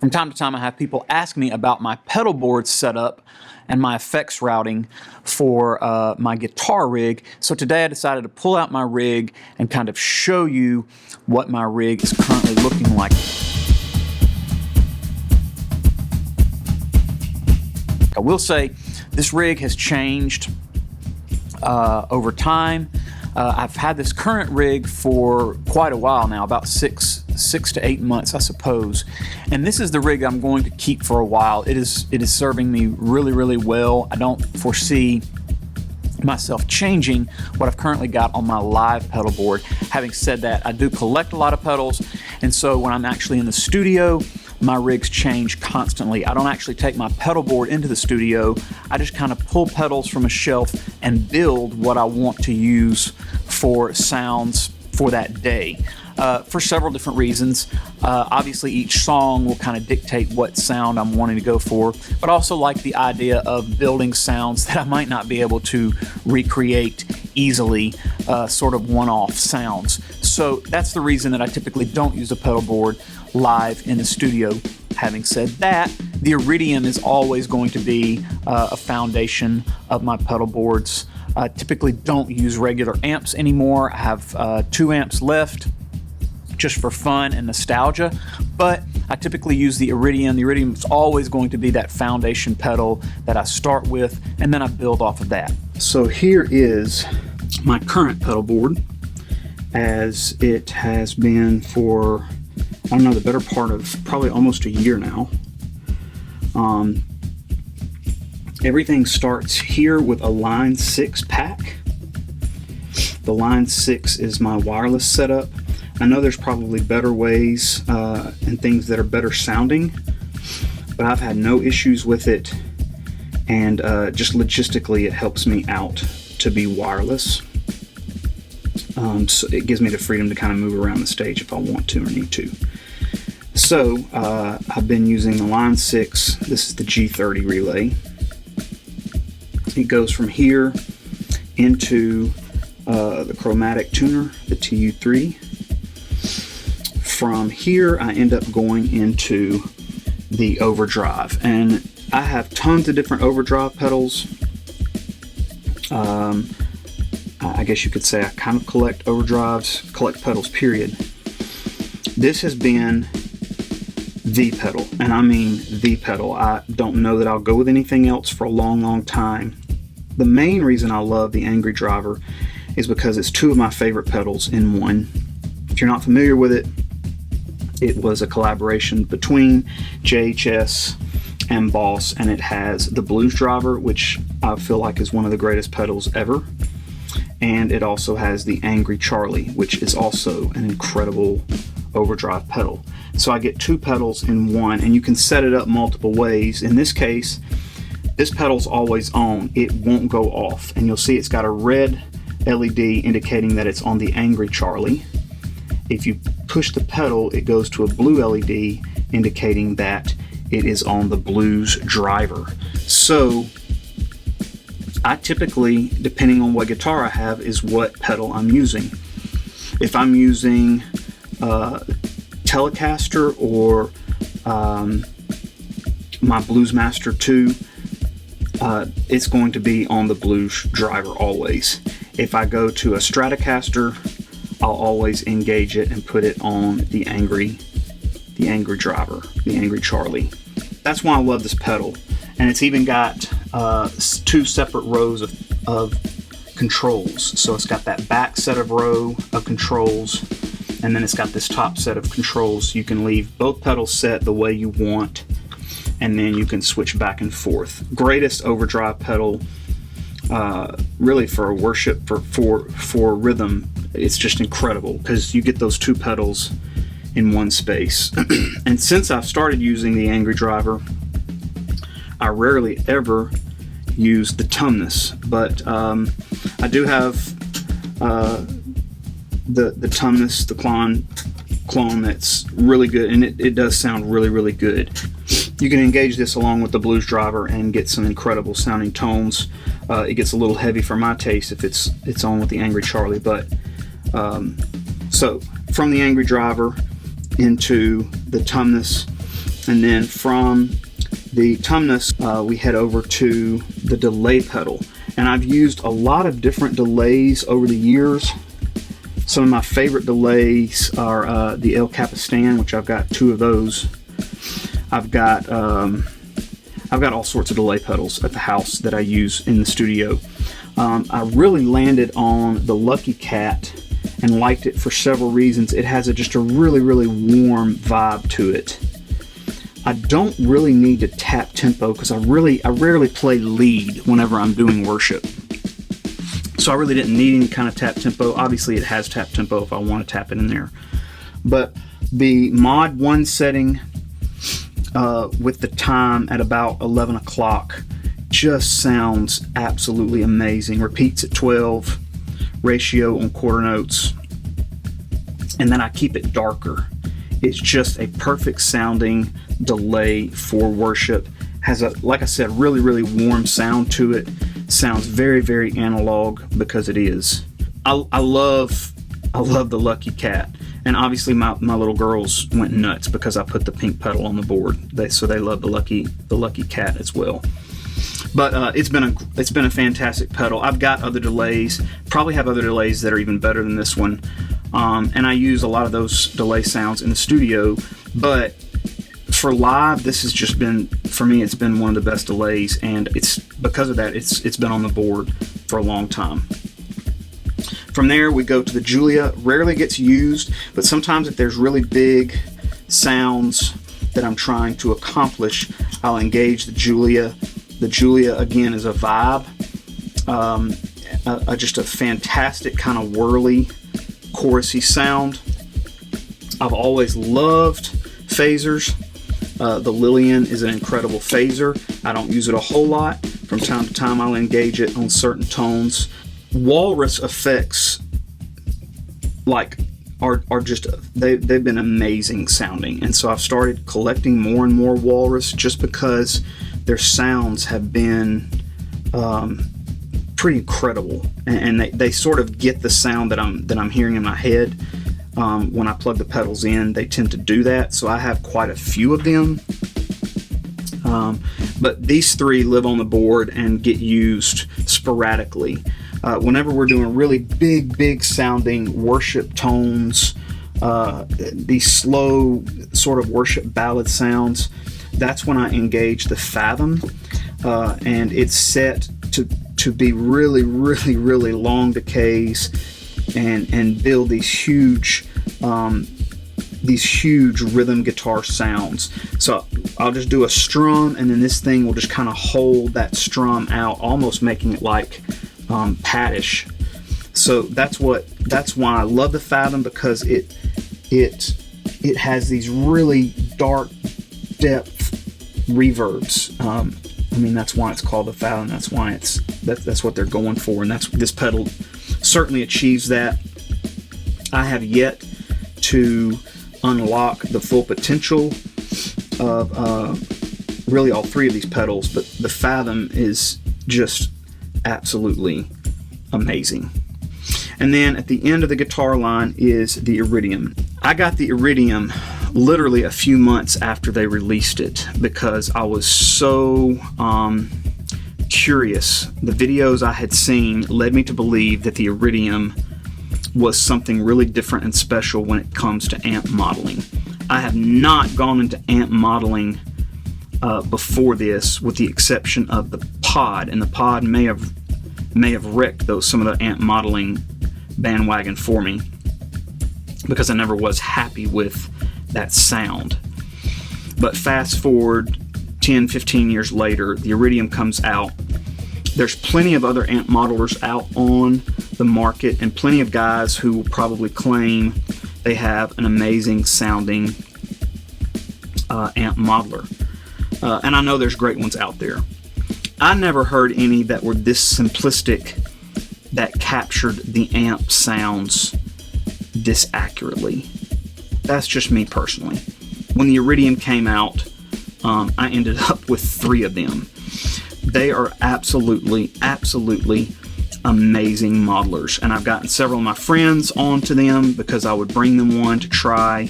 From time to time, I have people ask me about my pedal board setup and my effects routing for my guitar rig. So today I decided to pull out my rig and kind of show you what my rig is currently looking like. I will say this rig has changed over time. I've had this current rig for quite a while now, about six to 8 months, I suppose. And this is the rig I'm going to keep for a while. It is serving me really, really well. I don't foresee myself changing what I've currently got on my live pedal board. Having said that, I do collect a lot of pedals, and so when I'm actually in the studio, my rigs change constantly. I don't actually take my pedal board into the studio. I just kind of pull pedals from a shelf and build what I want to use for sounds for that day. For several different reasons. Obviously each song will kind of dictate what sound I'm wanting to go for, but I also like the idea of building sounds that I might not be able to recreate easily, sort of one-off sounds. So that's the reason that I typically don't use a pedal board live in the studio. Having said that, the Iridium is always going to be a foundation of my pedal boards. I typically don't use regular amps anymore. I have 2 amps left just for fun and nostalgia, but I typically use the Iridium. The Iridium is always going to be that foundation pedal that I start with, and then I build off of that. So here is my current pedal board, as it has been for, I don't know, the better part of probably almost a year now. Everything starts here with a Line 6 pack. The Line 6 is my wireless setup. I know there's probably better ways and things that are better sounding, but I've had no issues with it, and just logistically it helps me out to be wireless. So it gives me the freedom to kind of move around the stage if I want to or need to. So I've been using the Line 6. This is the G30 relay. It goes from here into the chromatic tuner, the TU3. From here I end up going into the overdrive, and I have tons of different overdrive pedals. I guess you could say I kind of collect overdrives, collect pedals, period. This has been the pedal, and I mean the pedal. I don't know that I'll go with anything else for a long time. The main reason I love the Angry Driver is because it's 2 of my favorite pedals in one. If you're not familiar with it, it was a collaboration between JHS and Boss, and it has the Blues Driver, which I feel like is one of the greatest pedals ever, and it also has the Angry Charlie, which is also an incredible overdrive pedal. So I get 2 pedals in one, and you can set it up multiple ways. In this case, this pedal's always on. It won't go off, and you'll see it's got a red LED indicating that it's on the Angry Charlie. If you push the pedal, it goes to a blue LED indicating that it is on the Blues Driver. So I typically, depending on what guitar I have, is what pedal I'm using. If I'm using Telecaster or my Bluesmaster 2, it's going to be on the Blues Driver always. If I go to a Stratocaster, I'll always engage it and put it on the Angry Driver, the Angry Charlie. That's why I love this pedal. And it's even got 2 separate rows of controls. So it's got that back set of row of controls, and then it's got this top set of controls. You can leave both pedals set the way you want, and then you can switch back and forth. Greatest overdrive pedal, really for worship, for rhythm. It's just incredible because you get those 2 pedals in one space. And since I've started using the Angry Driver, I rarely ever use the Tumnus, but I do have the Tumnus, the clone that's really good, and it does sound really good. You can engage this along with the Blues Driver and get some incredible sounding tones. It gets a little heavy for my taste if it's on with the Angry Charlie, but so from the Angry Driver into the Tumnus, And then from the Tumnus, we head over to the delay pedal. And I've used a lot of different delays over the years. Some of my favorite delays are the El Capistan, which I've got 2 of those. I've got all sorts of delay pedals at the house that I use in the studio. I really landed on the Lucky Cat and liked it for several reasons. It has just a really, really warm vibe to it. I don't really need to tap tempo because I rarely play lead whenever I'm doing worship. So I really didn't need any kind of tap tempo. Obviously it has tap tempo if I want to tap it in there. But the mod 1 setting with the time at about 11 o'clock just sounds absolutely amazing. Repeats at 12, ratio on quarter notes, and then I keep it darker. It's just a perfect sounding delay for worship. Has a, like I said, really, really warm sound to it. Sounds very, very analog because it is. I love the Lucky Cat, and obviously my little girls went nuts because I put the pink pedal on the board. So they love the Lucky Cat as well. But it's been a fantastic pedal. I've got other delays. Probably have other delays that are even better than this one. And I use a lot of those delay sounds in the studio. But for live, this has just been, for me, it's been one of the best delays. And it's because of that, it's been on the board for a long time. From there, we go to the Julia. Rarely gets used, but sometimes if there's really big sounds that I'm trying to accomplish, I'll engage the Julia. The Julia, again, is a vibe. Just a fantastic kind of whirly, chorusy sound. I've always loved phasers. The Lillian is an incredible phaser. I don't use it a whole lot. From time to time, I'll engage it on certain tones. Walrus effects, are just, they've been amazing sounding. And so I've started collecting more and more Walrus just because their sounds have been pretty incredible, and they sort of get the sound that I'm hearing in my head when I plug the pedals in. They tend to do that, so I have quite a few of them. But these 3 live on the board and get used sporadically. Whenever we're doing really big sounding worship tones, these slow sort of worship ballad sounds, that's when I engage the Fathom, and it's set to be really long decays and build these huge rhythm guitar sounds. So I'll just do a strum, and then this thing will just kind of hold that strum out, almost making it like paddish. So that's why I love the Fathom, because it has these really dark depth reverbs. I mean, that's why it's called the Fathom. That's why that's what they're going for, and this pedal certainly achieves that. I have yet to unlock the full potential of really all 3 of these pedals, but the Fathom is just absolutely amazing. And then at the end of the guitar line is the Iridium. I got the Iridium literally a few months after they released it because I was so curious. The videos I had seen led me to believe that the Iridium was something really different and special when it comes to amp modeling. I have not gone into amp modeling before this, with the exception of the Pod, and the Pod may have wrecked some of the amp modeling bandwagon for me because I never was happy with that sound. But fast forward 10-15 years later, the Iridium comes out. There's plenty of other amp modelers out on the market, and plenty of guys who will probably claim they have an amazing sounding amp modeler. And I know there's great ones out there. I never heard any that were this simplistic, that captured the amp sounds this accurately. That's just me personally. When the Iridium came out, I ended up with 3 of them. They are absolutely amazing modelers, and I've gotten several of my friends onto them because I would bring them one to try,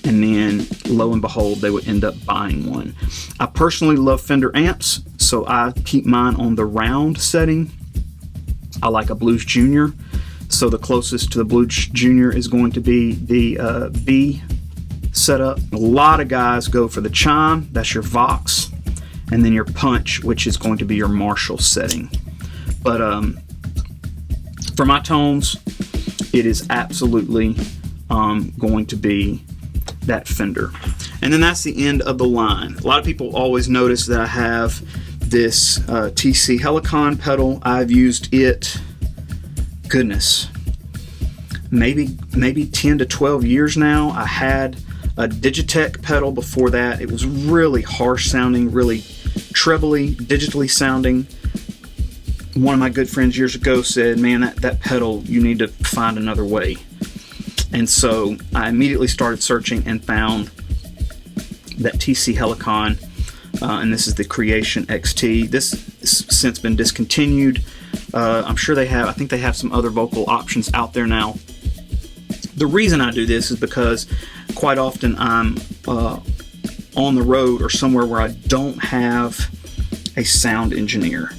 and then lo and behold, they would end up buying one. I personally love Fender amps, so I keep mine on the round setting. I like a Blues Junior, so the closest to the Blues Junior is going to be the B setup. A lot of guys go for the chime, that's your Vox, and then your punch, which is going to be your Marshall setting. But for my tones, it is absolutely going to be that Fender. And then that's the end of the line. A lot of people always notice that I have this TC Helicon pedal. I've used it, goodness, maybe 10 to 12 years now. I had a Digitech pedal before that. It was really harsh sounding, really trebly, digitally sounding. One of my good friends years ago said, man, that pedal, you need to find another way. And so I immediately started searching and found that TC Helicon, and this is the Creation XT. This has since been discontinued. I'm sure I think they have some other vocal options out there now. The reason I do this is because quite often I'm on the road or somewhere where I don't have a sound engineer.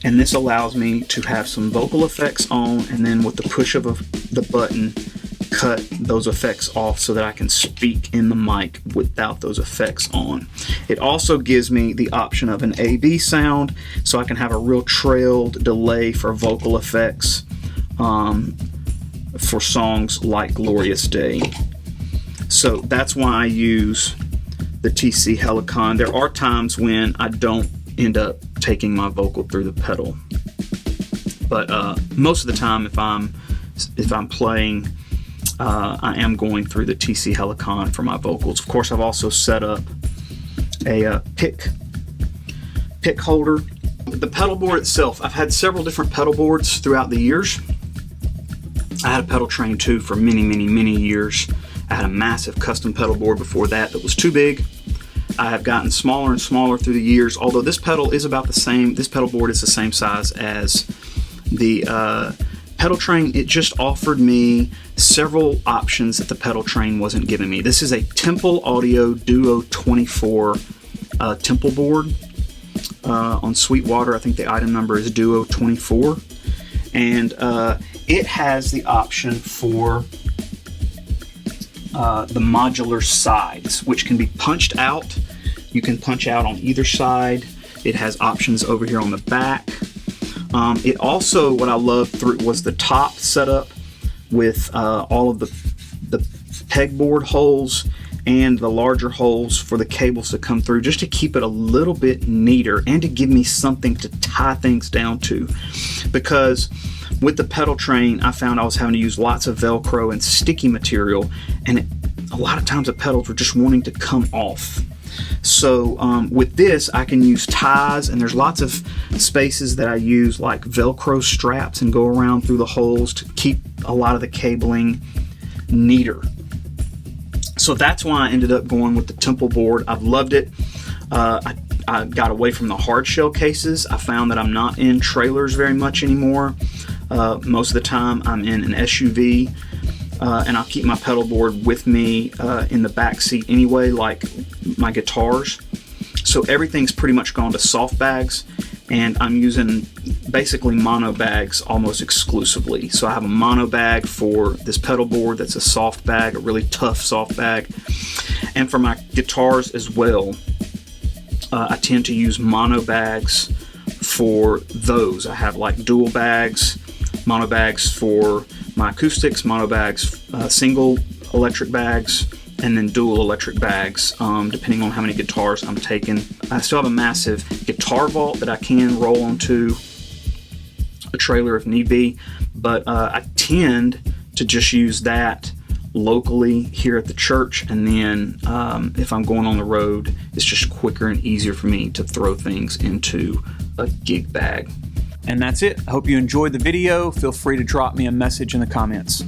And this allows me to have some vocal effects on, and then with the push of the button, cut those effects off so that I can speak in the mic without those effects on. It also gives me the option of an A/B sound, so I can have a real trailed delay for vocal effects for songs like Glorious Day. So that's why I use the TC Helicon. There are times when I don't end up taking my vocal through the pedal, but most of the time if I'm playing, I am going through the TC Helicon for my vocals. Of course, I've also set up a pick holder. The pedal board itself, I've had several different pedal boards throughout the years. I had a pedal train too for many years. I had a massive custom pedal board before that was too big. I have gotten smaller and smaller through the years, although this pedal is about the same. This pedal board is the same size as the pedal train. It just offered me several options that the pedal train wasn't giving me. This is a Temple Audio Duo 24 Temple board on Sweetwater. I think the item number is Duo 24, and it has the option for the modular sides, which can be punched out. You can punch out on either side. It has options over here on the back. It also, what I loved was the top setup with all of the pegboard holes and the larger holes for the cables to come through, just to keep it a little bit neater and to give me something to tie things down to. Because with the pedal train, I found I was having to use lots of Velcro and sticky material, and a lot of times the pedals were just wanting to come off. So with this, I can use ties, and there's lots of spaces that I use like Velcro straps and go around through the holes to keep a lot of the cabling neater. So that's why I ended up going with the Temple board. I've loved it. I got away from the hard shell cases. I found that I'm not in trailers very much anymore. Most of the time I'm in an SUV, and I'll keep my pedal board with me in the back seat anyway, like my guitars. So everything's pretty much gone to soft bags, and I'm using basically mono bags almost exclusively. So I have a mono bag for this pedal board that's a soft bag, a really tough soft bag. And for my guitars as well, I tend to use mono bags for those. I have like dual bags, mono bags for my acoustics, mono bags, single electric bags, and then dual electric bags, depending on how many guitars I'm taking. I still have a massive guitar vault that I can roll onto a trailer if need be, but I tend to just use that locally here at the church, and then if I'm going on the road, it's just quicker and easier for me to throw things into a gig bag. And that's it. I hope you enjoyed the video. Feel free to drop me a message in the comments.